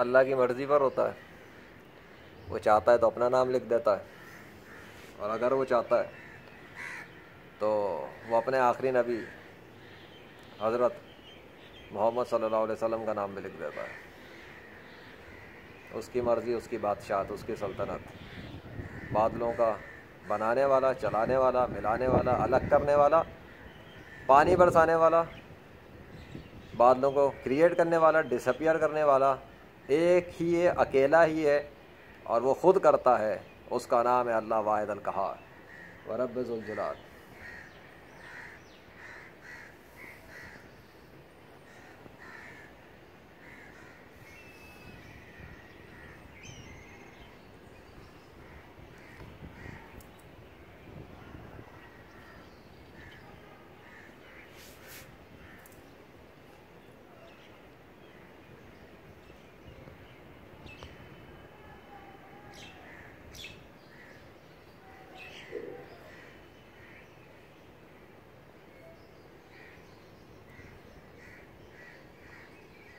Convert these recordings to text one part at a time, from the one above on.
अल्लाह की मर्ज़ी पर होता है। वो चाहता है तो अपना नाम लिख देता है, और अगर वो चाहता है तो वो अपने आखिरी नबी हज़रत मोहम्मद सल्लल्लाहु अलैहि वसल्लम का नाम भी लिख देता है। उसकी मर्ज़ी, उसकी बादशाहत, उसकी सल्तनत। बादलों का बनाने वाला, चलाने वाला, मिलाने वाला, अलग करने वाला, पानी बरसाने वाला, बादलों को क्रिएट करने वाला, डिसअपियर करने वाला एक ही है, अकेला ही है, और वो खुद करता है। उसका नाम है अल्लाह वाहिद अल कहार व रब्बुल ज़ुल जलाल।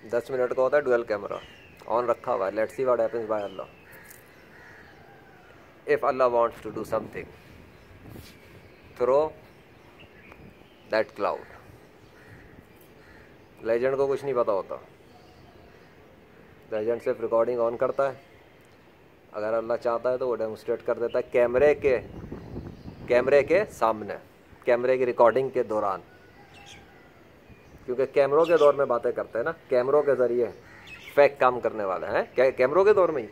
दस मिनट का होता है, डुअल कैमरा ऑन रखा हुआ है। Let's see what happens by Allah. If Allah wants to do something throw that cloud. Legend को कुछ नहीं पता होता। लेजेंड सिर्फ रिकॉर्डिंग ऑन करता है। अगर अल्लाह चाहता है तो वो डेमोस्ट्रेट कर देता है कैमरे के सामने, कैमरे की रिकॉर्डिंग के दौरान। क्योंकि कैमरों के दौर में बातें करते हैं ना, कैमरों के ज़रिए फेक काम करने वाले हैं। कैमरों के दौर में ही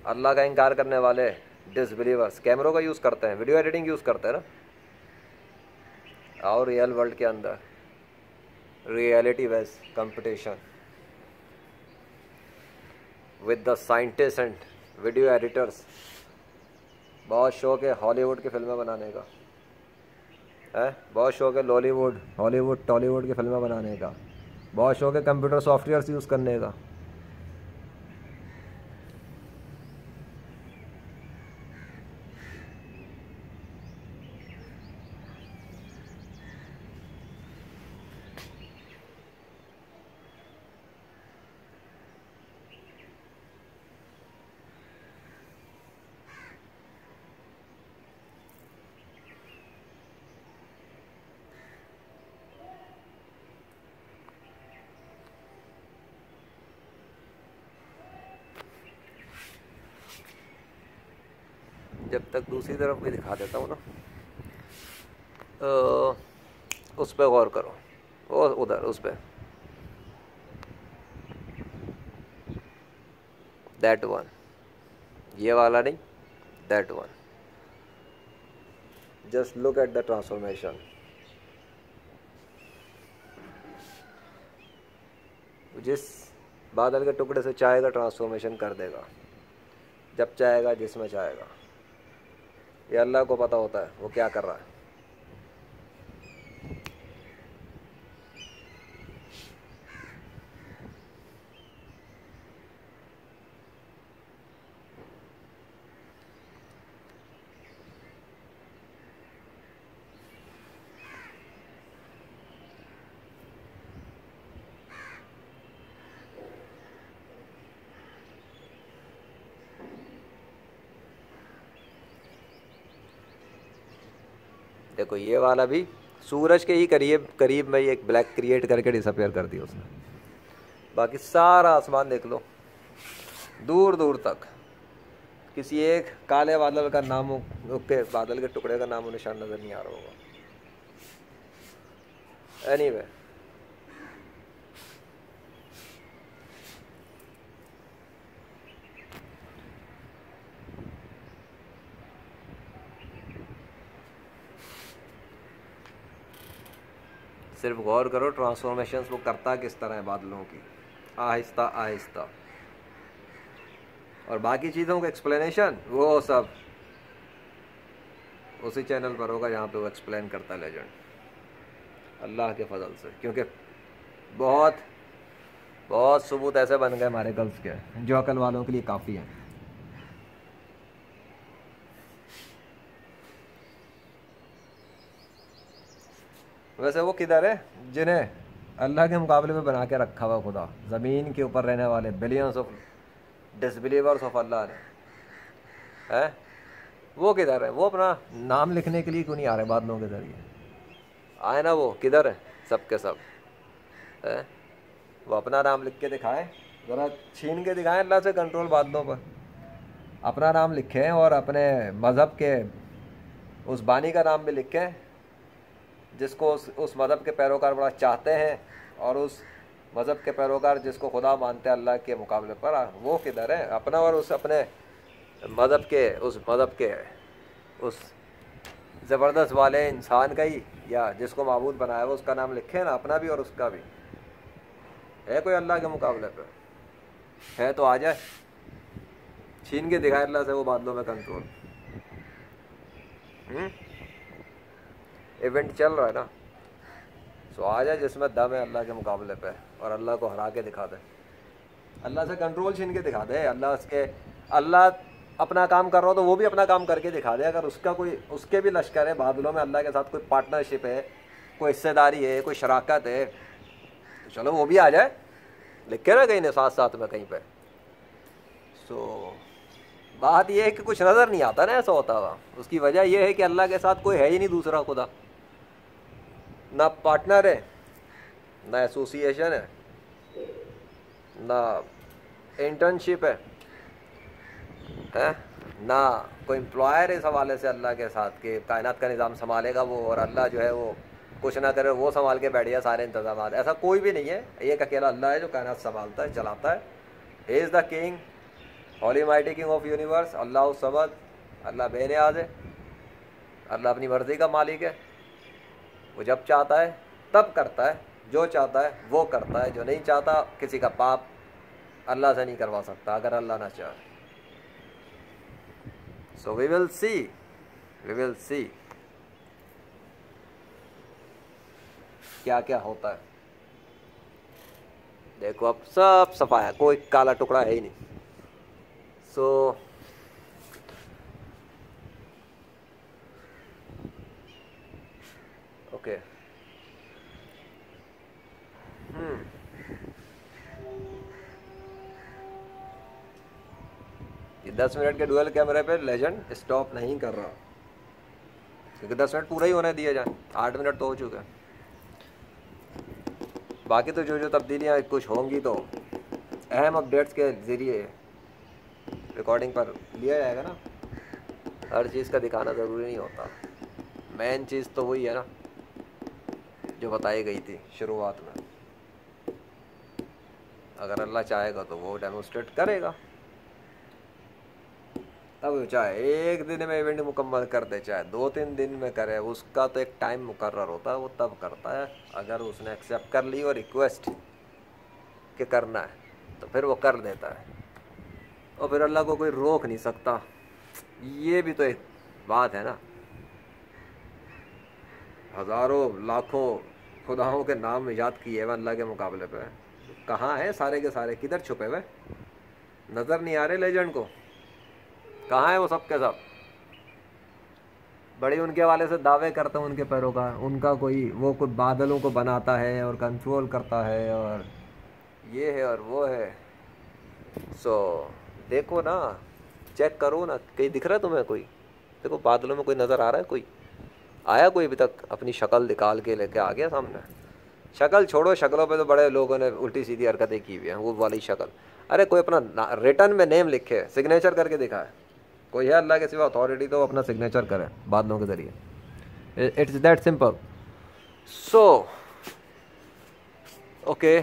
अल्लाह का इनकार करने वाले डिसबिलीवर्स कैमरों का यूज़ करते हैं, वीडियो एडिटिंग यूज़ करते हैं ना। और रियल वर्ल्ड के अंदर reality based competition with the scientist and video editors. बहुत शौक है हॉलीवुड की फिल्में बनाने का, है बहुत शौक है लॉलीवुड, हॉलीवुड, टॉलीवुड की फिल्में बनाने का। बहुत शौक है कंप्यूटर सॉफ्टवेयर यूज़ करने का। जब तक दूसरी तरफ भी दिखा देता हूँ ना, उस पर गौर करो, वो उधर उस पर, दैट वन, ये वाला नहीं, that one. Just look at the transformation. जिस बादल के टुकड़े से चाहेगा ट्रांसफॉर्मेशन कर देगा, जब चाहेगा, जिसमें चाहेगा। ये अल्लाह को पता होता है वो क्या कर रहा है। देखो ये वाला भी सूरज के ही करीब करीब में ही एक ब्लैक क्रिएट करके डिसअपियर कर दिया उसने। बाकी सारा आसमान देख लो, दूर दूर तक किसी एक काले बादल का नाम के बादल के टुकड़े का नामो निशान नजर नहीं आ रहा होगा। एनीवे सिर्फ गौर करो ट्रांसफॉर्मेशन वो करता किस तरह है बादलों की, आहिस्ता आहिस्ता। और बाकी चीज़ों का एक्सप्लेनेशन वो सब उसी चैनल पर होगा जहाँ पे वो एक्सप्लेन करता है लेजेंड, अल्लाह के फजल से। क्योंकि बहुत बहुत सबूत ऐसे बन गए हमारे गर्ल्स के जो अकल वालों के लिए काफ़ी है। वैसे वो किधर है जिन्हें अल्लाह के मुकाबले में बना के रखा हुआ खुदा, ज़मीन के ऊपर रहने वाले बिलियंस ऑफ डिसबिलीवर्स ऑफ अल्लाह ने है, वो किधर है? वो अपना नाम लिखने के लिए क्यों नहीं आ रहे बादलों के ज़रिए? आए ना, वो किधर है? सब के सब है, वो अपना नाम लिख के दिखाएं, ज़रा छीन के दिखाएं अल्लाह से कंट्रोल बादलों पर, अपना नाम लिखें और अपने मज़हब के उस बानी का नाम भी लिखें जिसको उस मज़हब के पैरोकार बड़ा चाहते हैं, और उस मज़हब के पैरोकार जिसको खुदा मानते हैं अल्लाह के मुकाबले पर, वो किधर है? अपना और उस अपने मज़हब के उस ज़बरदस्त वाले इंसान का ही, या जिसको माबूद बनाया वो उसका नाम लिखे ना, अपना भी और उसका भी। है कोई अल्लाह के मुकाबले पे? है तो आ जाए, छीन के दिखाए अल्लाह से वो बादलों में कंट्रोल। इवेंट चल रहा है ना, सो आ जाए जिसमें दम है अल्लाह के मुकाबले पे, और अल्लाह को हरा के दिखा दे, अल्लाह से कंट्रोल छीन के दिखा दे। अल्लाह अपना काम कर रहा हो तो वो भी अपना काम करके दिखा दे। अगर उसके भी लश्कर है बादलों में, अल्लाह के साथ कोई पार्टनरशिप है, कोई हिस्सेदारी है, कोई शराकत है, तो चलो वो भी आ जाए, लिखे ना कहीं ने साथ साथ में कहीं पे। सो बात यह है कि कुछ नज़र नहीं आता ना ऐसा होता हुआ। उसकी वजह यह है कि अल्लाह के साथ कोई है ही नहीं दूसरा खुदा, ना पार्टनर है, ना एसोसिएशन है, ना इंटर्नशिप है, ना कोई एम्प्लॉयर इस हवाले से अल्लाह के साथ के कायनात का निज़ाम संभालेगा वो, और अल्लाह जो है वो कुछ ना करे, वो संभाल के बैठ गया सारे इंतजाम। ऐसा कोई भी नहीं है, एक अकेला अल्लाह है जो कायनात संभालता है, चलाता है। He is the king, holy mighty king of universe, Allah समद, अल्लाह बेनियाज़ है, अल्लाह अपनी मर्ज़ी का मालिक है। वो जब चाहता है तब करता है, जो चाहता है वो करता है, जो नहीं चाहता किसी का पाप अल्लाह से नहीं करवा सकता अगर अल्लाह ना चाहे। सो वी विल सी क्या क्या होता है। देखो अब सब सफाया, कोई काला टुकड़ा है ही नहीं। सो ओके, ये 10 मिनट के डुअल कैमरे पे लेजेंड स्टॉप नहीं कर रहा, क्योंकि 10 मिनट पूरा ही होने दिए जाए, 8 मिनट तो हो चुके हैं। बाकी तो जो तब्दीलियाँ कुछ होंगी तो अहम अपडेट्स के ज़रिए रिकॉर्डिंग पर लिया जाएगा ना। हर चीज़ का दिखाना ज़रूरी नहीं होता, मेन चीज़ तो वही है ना जो बताई गई थी शुरुआत में। अगर अल्लाह चाहेगा तो वो डेमोस्ट्रेट करेगा, तब चाहे एक दिन में इवेंट मुकम्मल कर दे, चाहे 2-3 दिन में करे, उसका तो एक टाइम मुकर्रर होता है, वो तब करता है। अगर उसने एक्सेप्ट कर ली और रिक्वेस्ट के करना है तो फिर वो कर देता है, और फिर अल्लाह को कोई रोक नहीं सकता। ये भी तो एक बात है ना। हज़ारों लाखों खुदाओं के नाम याद किए हुए अल्लाह के मुकाबले पे, कहाँ है सारे के सारे? किधर छुपे हुए? नज़र नहीं आ रहे लेजेंड को? कहाँ है वो सब के सब? बड़ी उनके वाले से दावे करते हैं उनके पैरोकार, उनका वो कोई बादलों को बनाता है और कंट्रोल करता है और ये है और वो है। सो देखो ना, चेक करो ना, कहीं दिख रहा है तुम्हें कोई? देखो बादलों में कोई नज़र आ रहा है? कोई आया कोई अभी तक अपनी शक्ल निकाल के लेके आ गया सामने? शक्ल छोड़ो, शक्लों पे तो बड़े लोगों ने उल्टी सीधी हरकतें की हुई हैं, वो वाली शक्ल। अरे कोई अपना रिटर्न में नेम लिखे, सिग्नेचर करके दिखाए। कोई है अल्लाह के सिवा अथॉरिटी तो अपना सिग्नेचर करे बादलों के ज़रिए। It's that simple. So okay